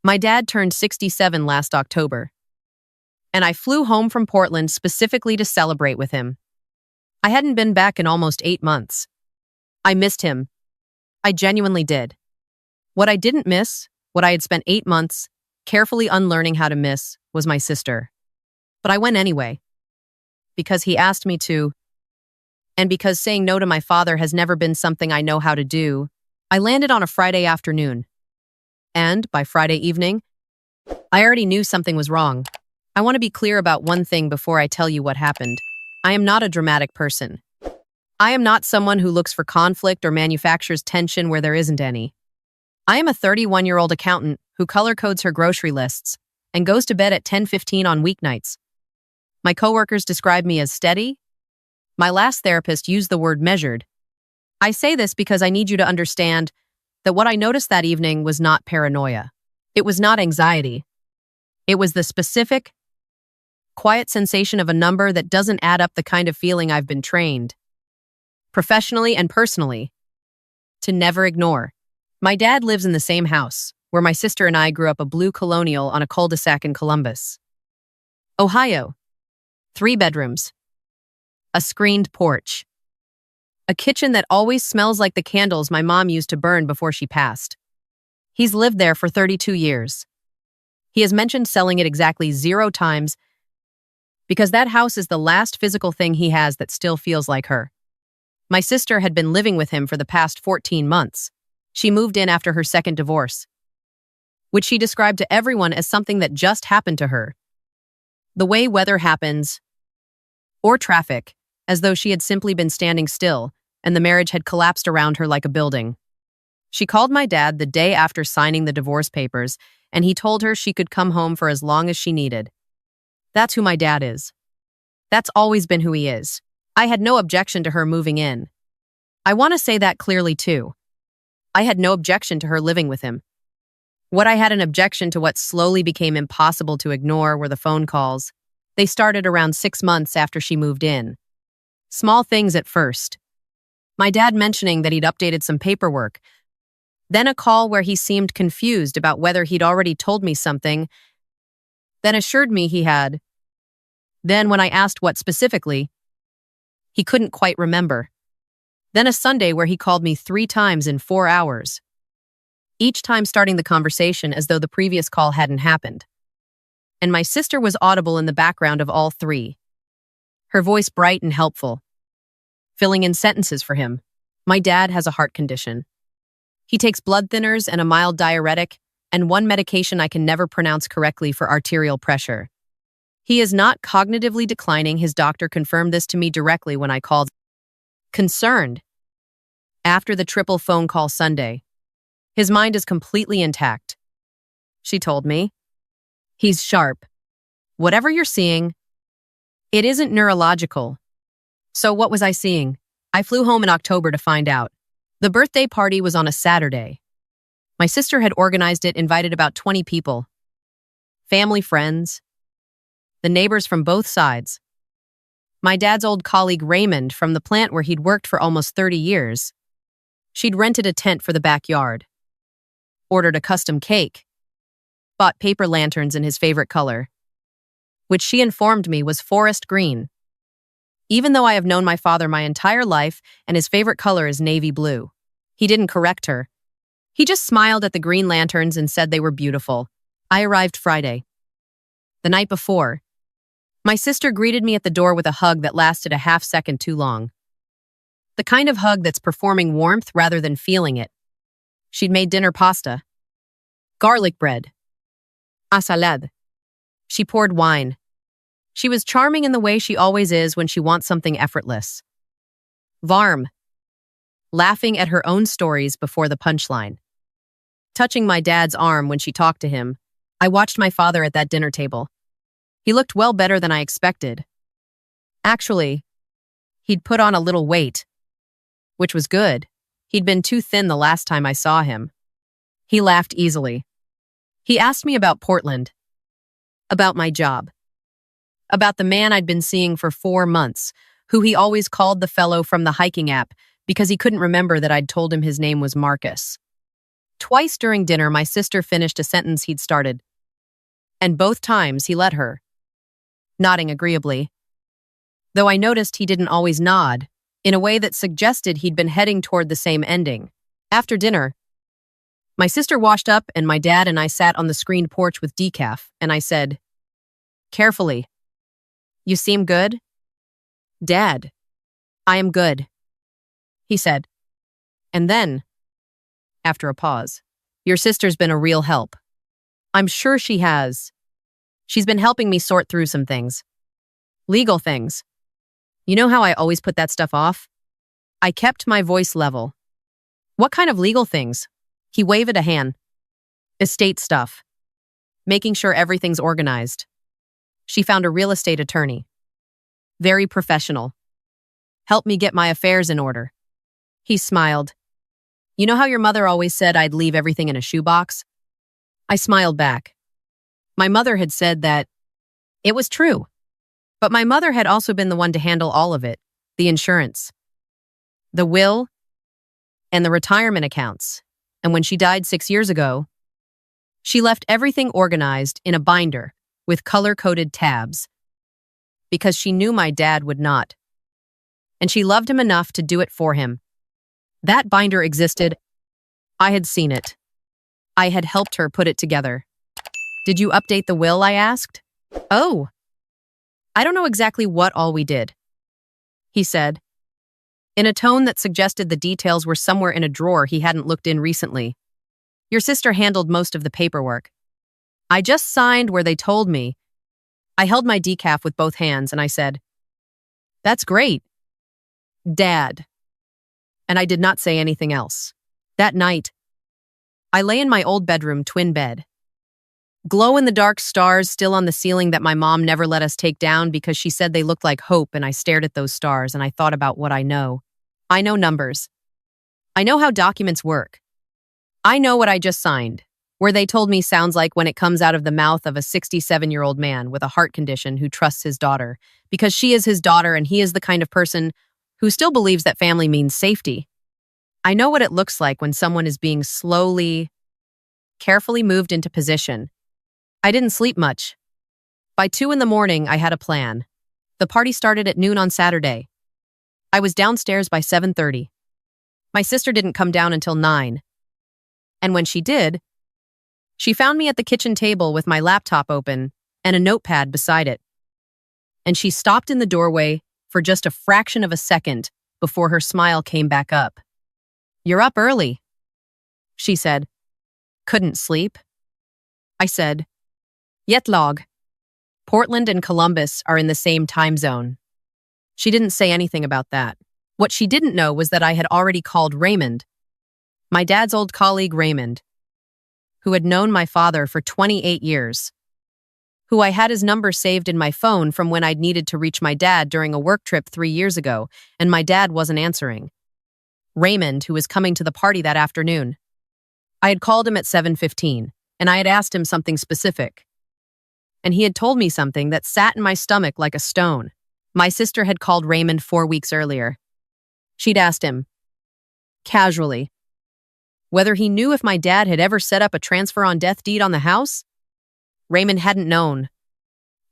My dad turned 67 last October, and I flew home from Portland specifically to celebrate with him. I hadn't been back in almost 8 months. I missed him. I genuinely did. What I didn't miss, what I had spent 8 months carefully unlearning how to miss, was my sister. But I went anyway. Because he asked me to, and because saying no to my father has never been something I know how to do, I landed on a Friday afternoon. And, by Friday evening, I already knew something was wrong. I want to be clear about one thing before I tell you what happened. I am not a dramatic person. I am not someone who looks for conflict or manufactures tension where there isn't any. I am a 31-year-old accountant who color codes her grocery lists and goes to bed at 10:15 on weeknights. My coworkers describe me as steady. My last therapist used the word measured. I say this because I need you to understand that what I noticed that evening was not paranoia. It was not anxiety. It was the specific, quiet sensation of a number that doesn't add up the kind of feeling I've been trained, professionally and personally, to never ignore. My dad lives in the same house, where my sister and I grew up, a blue colonial on a cul-de-sac in Columbus, Ohio. 3 bedrooms, a screened porch, a kitchen that always smells like the candles my mom used to burn before she passed. He's lived there for 32 years. He has mentioned selling it exactly 0 times because that house is the last physical thing he has that still feels like her. My sister had been living with him for the past 14 months. She moved in after her second divorce, which she described to everyone as something that just happened to her. The way weather happens, or traffic, as though she had simply been standing still and the marriage had collapsed around her like a building. She called my dad the day after signing the divorce papers, and he told her she could come home for as long as she needed. That's who my dad is. That's always been who he is. I had no objection to her moving in. I want to say that clearly too. I had no objection to her living with him. What I had an objection to what slowly became impossible to ignore were the phone calls. They started around 6 months after she moved in. Small things at first. My dad mentioning that he'd updated some paperwork. Then a call where he seemed confused about whether he'd already told me something, then assured me he had. Then when I asked what specifically, he couldn't quite remember. Then a Sunday where he called me 3 times in 4 hours, each time starting the conversation as though the previous call hadn't happened. And my sister was audible in the background of all 3. Her voice bright and helpful, filling in sentences for him. My dad has a heart condition. He takes blood thinners and a mild diuretic, and one medication I can never pronounce correctly for arterial pressure. He is not cognitively declining. His doctor confirmed this to me directly when I called. Concerned. After the triple phone call Sunday, his mind is completely intact. She told me. He's sharp. Whatever you're seeing, it isn't neurological. So what was I seeing? I flew home in October to find out. The birthday party was on a Saturday. My sister had organized it, invited about 20 people. Family, friends, the neighbors from both sides. My dad's old colleague Raymond from the plant where he'd worked for almost 30 years. She'd rented a tent for the backyard, ordered a custom cake, bought paper lanterns in his favorite color, which she informed me was forest green. Even though I have known my father my entire life and his favorite color is navy blue, he didn't correct her. He just smiled at the green lanterns and said they were beautiful. I arrived Friday. The night before, my sister greeted me at the door with a hug that lasted a half second too long. The kind of hug that's performing warmth rather than feeling it. She'd made dinner pasta, garlic bread, salad. She poured wine. She was charming in the way she always is when she wants something effortless. Varm, laughing at her own stories before the punchline. Touching my dad's arm when she talked to him, I watched my father at that dinner table. He looked well better than I expected. Actually, he'd put on a little weight, which was good. He'd been too thin the last time I saw him. He laughed easily. He asked me about Portland, about my job, about the man I'd been seeing for 4 months, who he always called the fellow from the hiking app because he couldn't remember that I'd told him his name was Marcus. Twice during dinner, my sister finished a sentence he'd started, and both times he let her, nodding agreeably, though I noticed he didn't always nod, in a way that suggested he'd been heading toward the same ending. After dinner, my sister washed up and my dad and I sat on the screened porch with decaf, and I said, carefully, "You seem good?" "Dad, I am good," he said. And then, after a pause, "Your sister's been a real help." "I'm sure she has. She's been helping me sort through some things. Legal things. You know how I always put that stuff off?" I kept my voice level. "What kind of legal things?" He waved a hand. "Estate stuff. Making sure everything's organized." She found a real estate attorney. Very professional. Helped me get my affairs in order. He smiled. "You know how your mother always said I'd leave everything in a shoebox?" I smiled back. My mother had said that it was true. But my mother had also been the one to handle all of it, the insurance, the will, and the retirement accounts. And when she died 6 years ago, she left everything organized in a binder with color-coded tabs because she knew my dad would not. And she loved him enough to do it for him. That binder existed. I had seen it. I had helped her put it together. "Did you update the will?" I asked. "Oh, I don't know exactly what all we did," he said, in a tone that suggested the details were somewhere in a drawer he hadn't looked in recently. "Your sister handled most of the paperwork. I just signed where they told me." I held my decaf with both hands and I said, "That's great, Dad." And I did not say anything else. That night, I lay in my old bedroom twin bed. Glow-in-the-dark stars still on the ceiling that my mom never let us take down because she said they looked like hope, and I stared at those stars and I thought about what I know. I know numbers. I know how documents work. I know what I just signed, where they told me sounds like when it comes out of the mouth of a 67-year-old man with a heart condition who trusts his daughter, because she is his daughter and he is the kind of person who still believes that family means safety. I know what it looks like when someone is being slowly, carefully moved into position. I didn't sleep much. By 2 in the morning, I had a plan. The party started at noon on Saturday. I was downstairs by 7:30. My sister didn't come down until 9. And when she did, she found me at the kitchen table with my laptop open and a notepad beside it. And she stopped in the doorway for just a fraction of a second before her smile came back up. "You're up early," she said. "Couldn't sleep?" I said, "Yetlog. Portland and Columbus are in the same time zone." She didn't say anything about that. What she didn't know was that I had already called Raymond, my dad's old colleague Raymond, who had known my father for 28 years, who I had his number saved in my phone from when I'd needed to reach my dad during a work trip 3 years ago, and my dad wasn't answering. Raymond, who was coming to the party that afternoon. I had called him at 7:15, and I had asked him something specific. And he had told me something that sat in my stomach like a stone. My sister had called Raymond 4 weeks earlier. She'd asked him, casually, whether he knew if my dad had ever set up a transfer on death deed on the house. Raymond hadn't known,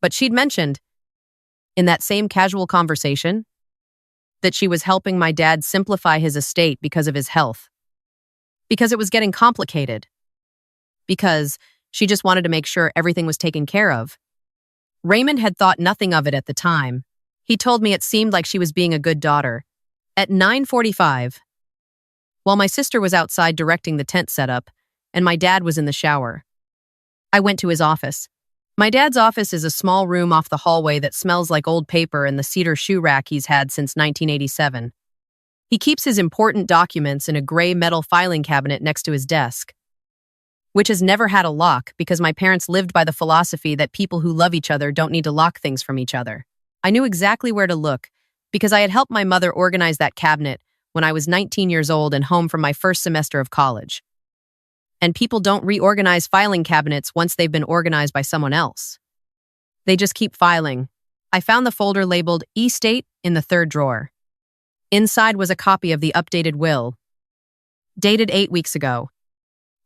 but she'd mentioned, in that same casual conversation, that she was helping my dad simplify his estate because of his health. Because it was getting complicated. Because she just wanted to make sure everything was taken care of. Raymond had thought nothing of it at the time. He told me it seemed like she was being a good daughter. At 9:45, while my sister was outside directing the tent setup, and my dad was in the shower, I went to his office. My dad's office is a small room off the hallway that smells like old paper and the cedar shoe rack he's had since 1987. He keeps his important documents in a gray metal filing cabinet next to his desk, which has never had a lock because my parents lived by the philosophy that people who love each other don't need to lock things from each other. I knew exactly where to look because I had helped my mother organize that cabinet when I was 19 years old and home from my first semester of college. And people don't reorganize filing cabinets once they've been organized by someone else. They just keep filing. I found the folder labeled Estate in the 3rd drawer. Inside was a copy of the updated will, dated 8 weeks ago.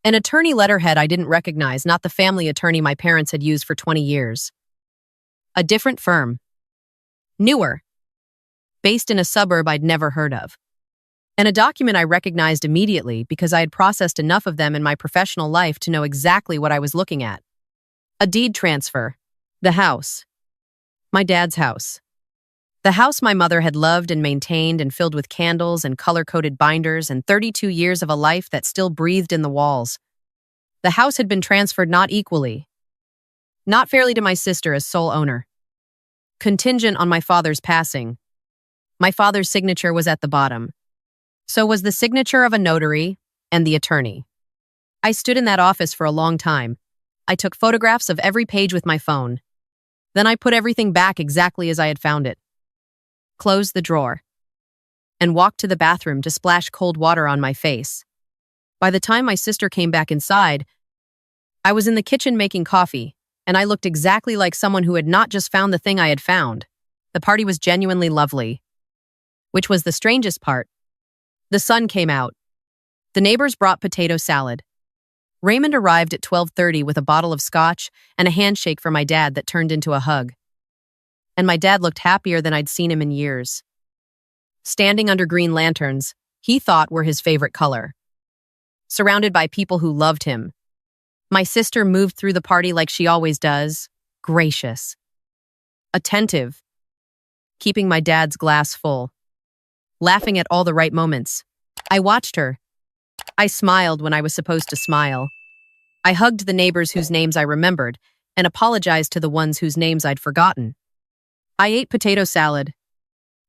An attorney letterhead I didn't recognize, not the family attorney my parents had used for 20 years. A different firm. Newer. Based in a suburb I'd never heard of. And a document I recognized immediately because I had processed enough of them in my professional life to know exactly what I was looking at. A deed transfer. The house. My dad's house. The house my mother had loved and maintained and filled with candles and color-coded binders and 32 years of a life that still breathed in the walls. The house had been transferred not equally. Not fairly to my sister as sole owner. Contingent on my father's passing. My father's signature was at the bottom. So was the signature of a notary and the attorney. I stood in that office for a long time. I took photographs of every page with my phone. Then I put everything back exactly as I had found it. Closed the drawer, and walked to the bathroom to splash cold water on my face. By the time my sister came back inside, I was in the kitchen making coffee, and I looked exactly like someone who had not just found the thing I had found. The party was genuinely lovely. Which was the strangest part. The sun came out. The neighbors brought potato salad. Raymond arrived at 12:30 with a bottle of scotch and a handshake for my dad that turned into a hug. And my dad looked happier than I'd seen him in years. Standing under green lanterns, he thought were his favorite color. Surrounded by people who loved him. My sister moved through the party like she always does, gracious. Attentive. Keeping my dad's glass full. Laughing at all the right moments. I watched her. I smiled when I was supposed to smile. I hugged the neighbors whose names I remembered and apologized to the ones whose names I'd forgotten. I ate potato salad.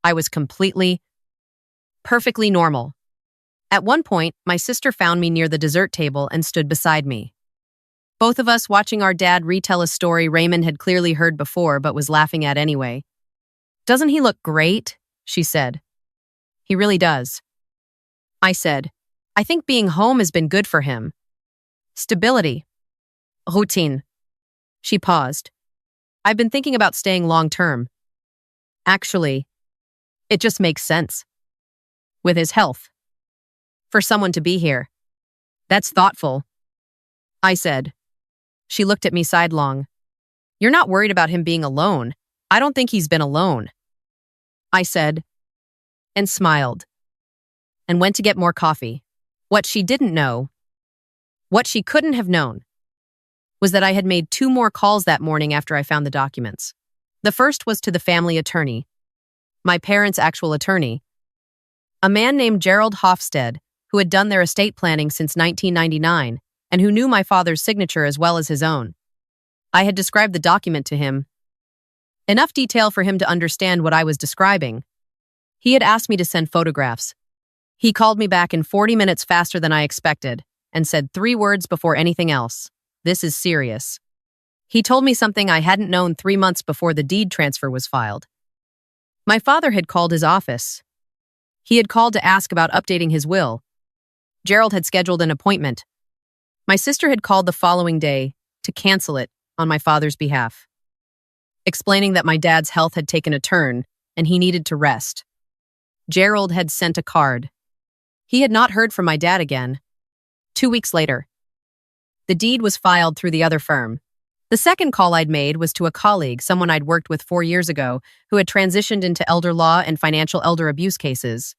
I was perfectly normal. At one point, my sister found me near the dessert table and stood beside me. Both of us watching our dad retell a story Raymond had clearly heard before but was laughing at anyway. "Doesn't he look great?" she said. "He really does." I said, "I think being home has been good for him. Stability. Routine." She paused. "I've been thinking about staying long-term. Actually, it just makes sense. With his health. For someone to be here. That's thoughtful." I said. She looked at me sidelong. "You're not worried about him being alone. I don't think he's been alone." I said, and smiled, and went to get more coffee. What she didn't know, what she couldn't have known, was that I had made 2 more calls that morning after I found the documents. The first was to the family attorney, my parents' actual attorney, a man named Gerald Hofstede, who had done their estate planning since 1999 and who knew my father's signature as well as his own. I had described the document to him. Enough detail for him to understand what I was describing. He had asked me to send photographs. He called me back in 40 minutes faster than I expected and said 3 words before anything else. "This is serious." He told me something I hadn't known 3 months before the deed transfer was filed. My father had called his office. He had called to ask about updating his will. Gerald had scheduled an appointment. My sister had called the following day to cancel it on my father's behalf, explaining that my dad's health had taken a turn and he needed to rest. Gerald had sent a card. He had not heard from my dad again. 2 weeks later, the deed was filed through the other firm. The second call I'd made was to a colleague, someone I'd worked with 4 years ago, who had transitioned into elder law and financial elder abuse cases.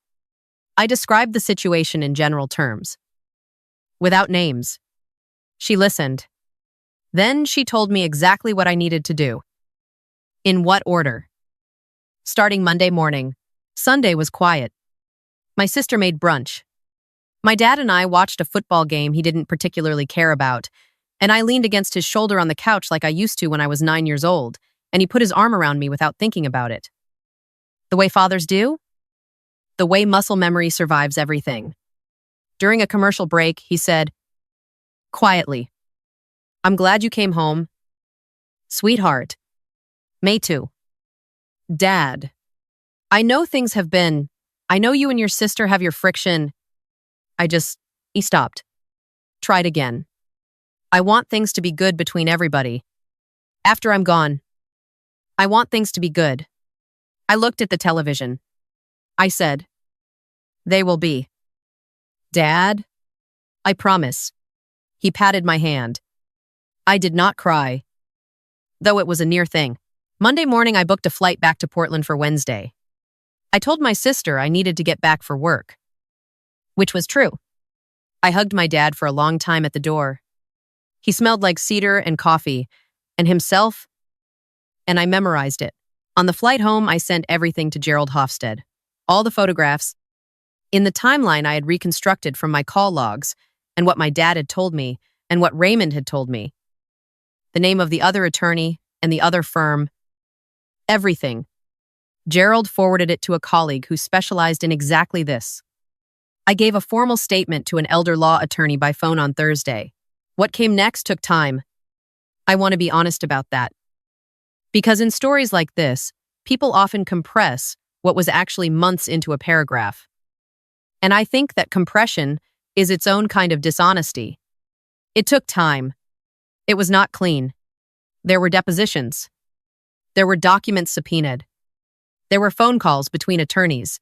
I described the situation in general terms, without names. She listened. Then she told me exactly what I needed to do. In what order. Starting Monday morning. Sunday was quiet. My sister made brunch. My dad and I watched a football game he didn't particularly care about, and I leaned against his shoulder on the couch like I used to when I was 9 years old, and he put his arm around me without thinking about it. The way fathers do? The way muscle memory survives everything. During a commercial break, he said, quietly, "I'm glad you came home. Sweetheart. Me too. Dad. I know things have been. I know you and your sister have your friction. He stopped. Tried again. I want things to be good between everybody. After I'm gone. I want things to be good." I looked at the television. I said, "They will be. Dad, I promise. He patted my hand. I did not cry, though it was a near thing. Monday morning, I booked a flight back to Portland for Wednesday. I told my sister I needed to get back for work, which was true. I hugged my dad for a long time at the door. He smelled like cedar and coffee, and himself, and I memorized it. On the flight home, I sent everything to Gerald Hofstede. All the photographs. In the timeline I had reconstructed from my call logs, and what my dad had told me, and what Raymond had told me. The name of the other attorney, and the other firm. Everything. Gerald forwarded it to a colleague who specialized in exactly this. I gave a formal statement to an elder law attorney by phone on Thursday. What came next took time. I want to be honest about that. Because in stories like this, people often compress what was actually months into a paragraph. And I think that compression is its own kind of dishonesty. It took time. It was not clean. There were depositions. There were documents subpoenaed. There were phone calls between attorneys.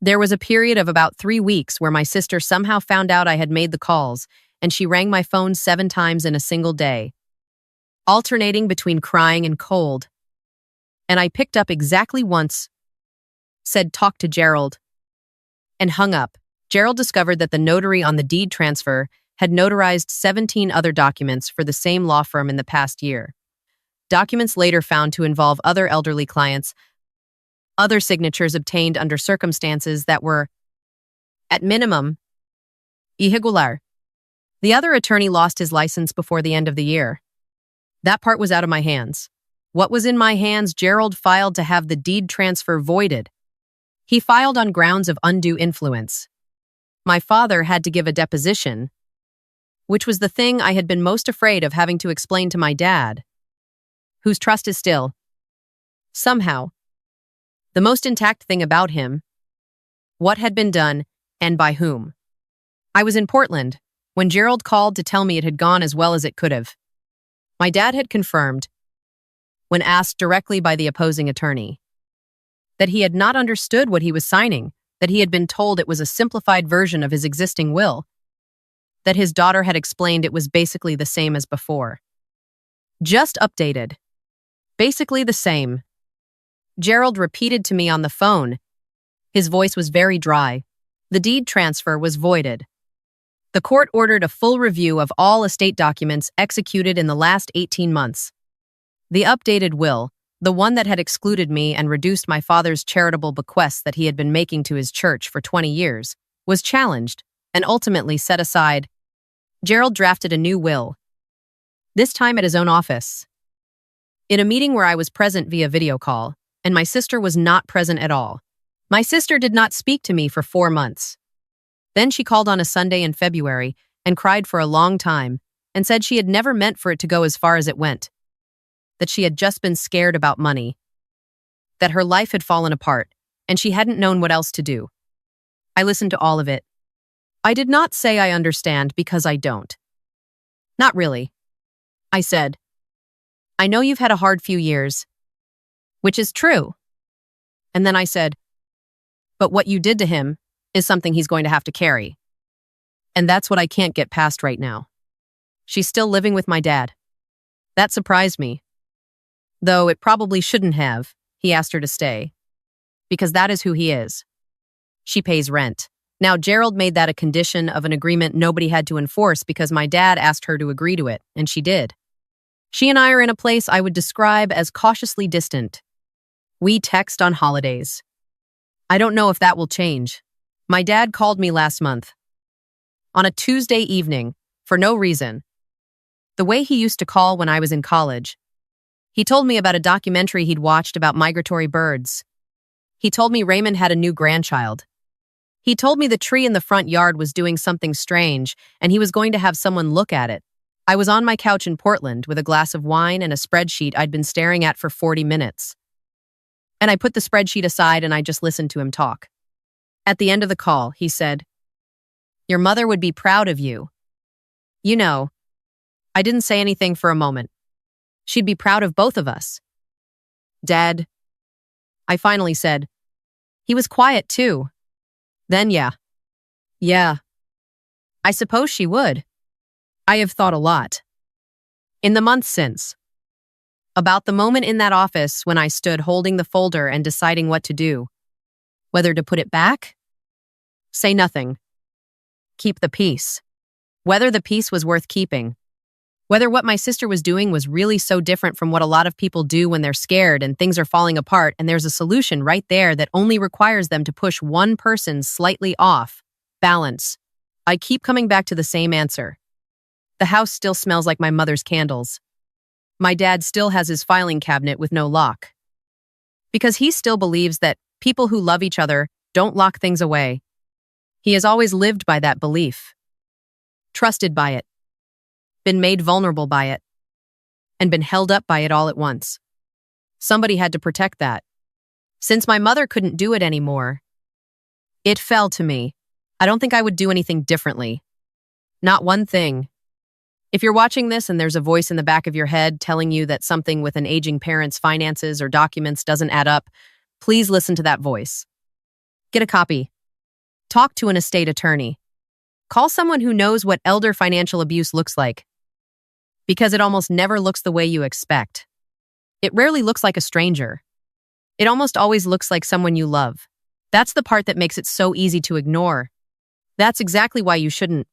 There was a period of about 3 weeks where my sister somehow found out I had made the calls, and she rang my phone 7 times in a single day, alternating between crying and cold. And I picked up exactly once, said talk to Gerald, and hung up. Gerald discovered that the notary on the deed transfer had notarized 17 other documents for the same law firm in the past year. Documents later found to involve other elderly clients, other signatures obtained under circumstances that were, at minimum, irregular. The other attorney lost his license before the end of the year. That part was out of my hands. What was in my hands, Gerald filed to have the deed transfer voided. He filed on grounds of undue influence. My father had to give a deposition, which was the thing I had been most afraid of having to explain to my dad, whose trust is still, somehow, the most intact thing about him, what had been done, and by whom. I was in Portland when Gerald called to tell me it had gone as well as it could have. My dad had confirmed, when asked directly by the opposing attorney, that he had not understood what he was signing, that he had been told it was a simplified version of his existing will, that his daughter had explained it was basically the same as before. Just updated. Basically the same. Gerald repeated to me on the phone. His voice was very dry. The deed transfer was voided. The court ordered a full review of all estate documents executed in the last 18 months. The updated will, the one that had excluded me and reduced my father's charitable bequests that he had been making to his church for 20 years, was challenged and ultimately set aside. Gerald drafted a new will, this time at his own office. In a meeting where I was present via video call, and my sister was not present at all. My sister did not speak to me for 4 months. Then she called on a Sunday in February and cried for a long time and said she had never meant for it to go as far as it went, that she had just been scared about money, that her life had fallen apart and she hadn't known what else to do. I listened to all of it. I did not say I understand because I don't. Not really. I said, I know you've had a hard few years, which is true. And then I said, but what you did to him is something he's going to have to carry. And that's what I can't get past right now. She's still living with my dad. That surprised me. Though it probably shouldn't have. He asked her to stay. Because that is who he is. She pays rent. Now, Gerald made that a condition of an agreement nobody had to enforce because my dad asked her to agree to it, and she did. She and I are in a place I would describe as cautiously distant. We text on holidays. I don't know if that will change. My dad called me last month. On a Tuesday evening, for no reason. The way he used to call when I was in college. He told me about a documentary he'd watched about migratory birds. He told me Raymond had a new grandchild. He told me the tree in the front yard was doing something strange, and he was going to have someone look at it. I was on my couch in Portland with a glass of wine and a spreadsheet I'd been staring at for 40 minutes. And I put the spreadsheet aside and I just listened to him talk. At the end of the call, he said, "Your mother would be proud of you." You know, I didn't say anything for a moment. She'd be proud of both of us. Dad, I finally said. He was quiet too. Then yeah. I suppose she would. I have thought a lot, in the months since, about the moment in that office when I stood holding the folder and deciding what to do. Whether to put it back, say nothing, keep the peace. Whether the peace was worth keeping. Whether what my sister was doing was really so different from what a lot of people do when they're scared and things are falling apart, and there's a solution right there that only requires them to push one person slightly off. Balance. I keep coming back to the same answer. The house still smells like my mother's candles. My dad still has his filing cabinet with no lock. Because he still believes that people who love each other don't lock things away. He has always lived by that belief. Trusted by it. Been made vulnerable by it. And been held up by it all at once. Somebody had to protect that. Since my mother couldn't do it anymore, it fell to me. I don't think I would do anything differently. Not one thing. If you're watching this and there's a voice in the back of your head telling you that something with an aging parent's finances or documents doesn't add up, please listen to that voice. Get a copy. Talk to an estate attorney. Call someone who knows what elder financial abuse looks like. Because it almost never looks the way you expect. It rarely looks like a stranger. It almost always looks like someone you love. That's the part that makes it so easy to ignore. That's exactly why you shouldn't